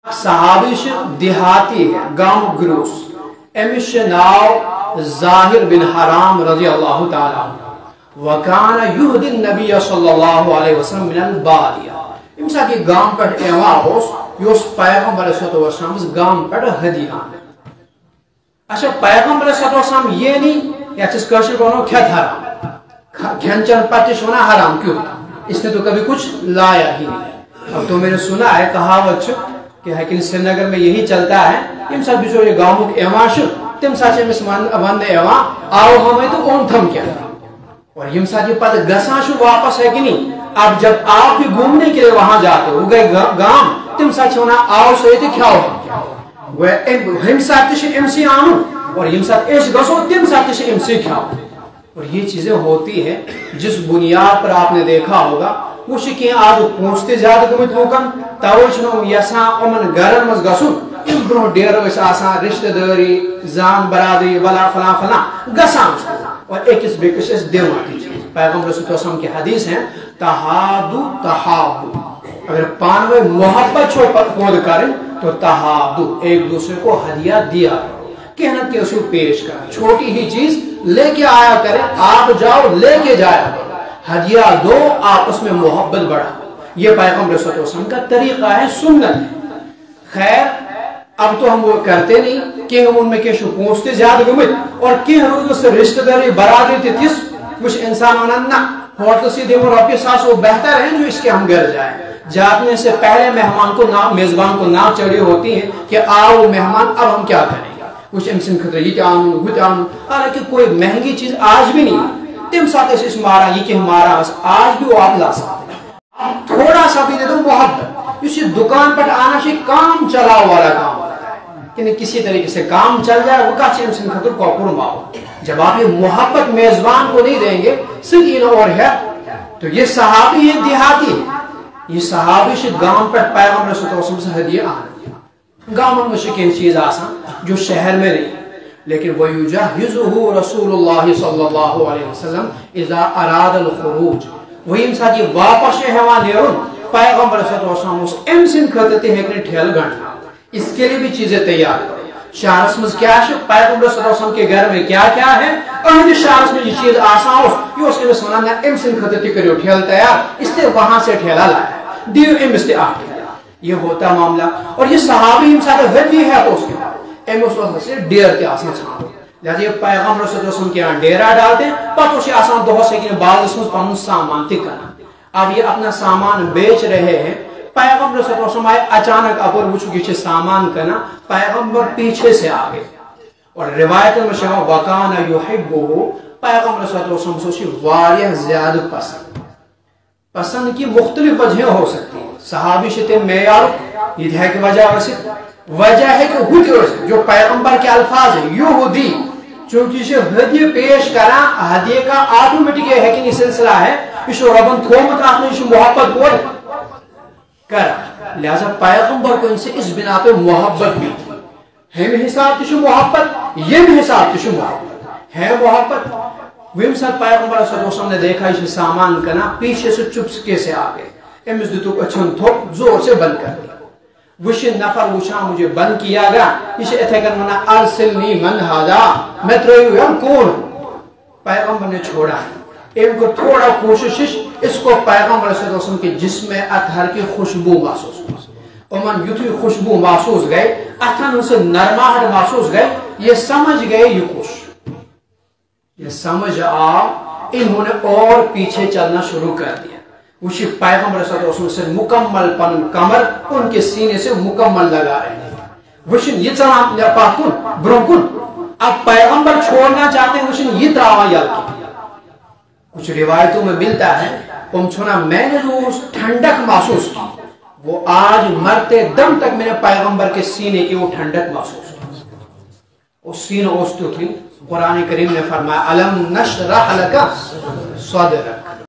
सहाबी देहाती गांव ग्रूस अमिश नाव ज़ाहिर बिन हराम रज़ी अल्लाह ताला वकान युहदी नबी सल्लल्लाहु अलैहि वसल्लम मिनल बादिया इम साथ गांव पर एवा होस योस पैगंबर सल्लल्लाहु अलैहि वसल्लम गांव पर हदिया अच्छा पैगंबर सल्लल्लाहु अलैहि वसल्लम ये नहीं याचिस कशर कोनो क्या हराम खनचन पतिश होना हराम क्यों इसने तो कभी कुछ लाया ही नहीं। अब तो मैंने सुना है कहावत कि हकीन श्रीनगर में यही चलता है इम सब बिचो ये गांव के एवाश तिम साचे में समान वन एवा आओ हमें तो ओन थम क्या और इम साचे पद गसाशु वापस है कि नहीं। अब जब आप भी घूमने के लिए वहां जाते हो गए गांव तिम साचे होना आओ सो ये क्या हो वह हिम साथे से एमसी आनु और हिम साथ ऐश गसो तिम साथे से एमसी क्या और ये चीजें होती है जिस बुनियाद पर आपने देखा होगा वो शिके आज पहुंचते ज्यादा गमित लोगन तवजनो यसा अमन गरन मज गसुन इन ब्रो डेर वस आसान रिश्तेदारी जान बरादरी वला फला फला गसान और एक इस बेकश देवा पैगंबर सल्लल्लाहु की हदीस है तहादु तहाबु अगर पानवे मोहब्बत छो पद करें तो तहादु एक दूसरे को हदिया दिया कहना कि उसे पेश कर छोटी ही चीज लेके आया करें आप जाओ लेके जाया हदिया दो आपस में मोहब्बत बढ़ा ये पैगंबर सल्लल्लाहु अलैहि वसल्लम का तरीका है सुन्नत है। खैर अब तो हम वो करते नहीं कि हम उनमें के पहुंचते ज्यादा गुमित और कि रोज उससे रिश्तेदारी बरादरी थी कुछ इंसान होना ना होटल से दे रपये सास वो बेहतर है जो इसके हम घर जाए जाने से पहले मेहमान को ना मेजबान को ना चढ़ी होती है कि आओ मेहमान अब हम क्या करेंगे कुछ इंसान खतरे ये हालांकि कोई महंगी चीज आज भी नहीं तिम साथ इस मारा ये कि हमारा आज भी वो आप ला सकते थोड़ा सा भी दे दो मोहब्बत इसी दुकान पर आना से काम चलाओ वाला काम होता है कि किसी तरीके से काम चल जाए वो का खतर कपूर माओ जब आप ये मोहब्बत मेजबान को नहीं देंगे सिर्फ और है तो ये सहाबी ये देहाती है ये सहाबी से गांव पर पैगंबर सल्लल्लाहु अलैहि वसल्लम से हदिया आ गांव में शिके चीज आसान जो शहर में नहीं लेकिन वयुजहिजुहु रसूलुल्लाह सल्लल्लाहु अलैहि वसल्लम इज़ा अराद अल खुरूज वही इंसान ये वापस हेवा नेरुन पैगंबर सल्लल्लाहु अलैहि वसल्लम उस एमसिन खतते है कि ठेल गंठा इसके लिए भी चीजें तैयार करो शारस में क्या है पैगंबर सल्लल्लाहु अलैहि वसल्लम के घर में क्या क्या है अहद शारस में ये चीज आसान हो यो उसके में सुना ना एमसिन खतते करो ठेल तैयार इसलिए वहां से ठेला लाया दियो एम इसते आ ये होता मामला और ये सहाबी इंसान हदी है तो उसके एम उस से डेर के आसान छाड़ो जैसे ये पैगंबर सल्लल्लाहु अलैहि वसल्लम के यहाँ डेरा डालते पत उसे आसान दोह से कि बाद इसमें पन सामान तिकना अब ये अपना सामान बेच रहे हैं पैगंबर सल्लल्लाहु अलैहि वसल्लम अचानक अपर वुचु कि सामान करना पैगंबर पीछे से आ गए और रिवायत में शवा वकान युहिब्बुहु पैगंबर सल्लल्लाहु अलैहि वसल्लम से वारिया ज्यादा पसंद की मुख्तलिफ वजह हो सकती है सहाबी से मेयार ये है कि वजह है कि जो पैगंबर के अल्फाज है यहूदी चूंकि इसे हदिया पेश करा हदिया का ऑटोमेटिक है कि सिलसिला है इस रबन थोमत आपने इस मोहब्बत को कर लिहाजा पैगंबर को इनसे इस बिना पे मोहब्बत भी हम हिसाब की मोहब्बत ये भी हिसाब की मोहब्बत है मोहब्बत विम साथ पैगंबर सल्लल्लाहु अलैहि वसल्लम ने देखा इस सामान का ना पीछे से चुपके से आ गए एमस दितु अच्छन थोप जोर से बंद कर दिया वश नफर वुछा मुझे बंद किया गया इसे इथे कर मना अरसिलनी मन हाजा मैं त्रयु हम कौन पैगंबर ने छोड़ा इनको थोड़ा कोशिश इसको पैगंबर सल्लल्लाहु अलैहि वसल्लम के जिस्म अतहर की खुशबू महसूस हुई उमन युथी खुशबू महसूस गए अथन से नरमाहट महसूस गए ये समझ गए ये समझ आ इन्होंने और पीछे चलना शुरू कर दिया उसी पैगंबर सल्लल्लाहु अलैहि वसल्लम से मुकम्मल पन कमर उनके सीने से मुकम्मल लगा रहे हैं वशिन ये चला पाकुन ब्रोकुन अब पैगंबर छोड़ना चाहते हैं वशिन ये दावा याद कुछ रिवायतों में मिलता है पहुंचना मैंने जो ठंडक महसूस की वो आज मरते दम तक मेरे पैगंबर के सीने की वो ठंडक महसूस की उस सीने ओस्तु थी कुरान करीम ने फरमाया अलम नशरह लका सदरक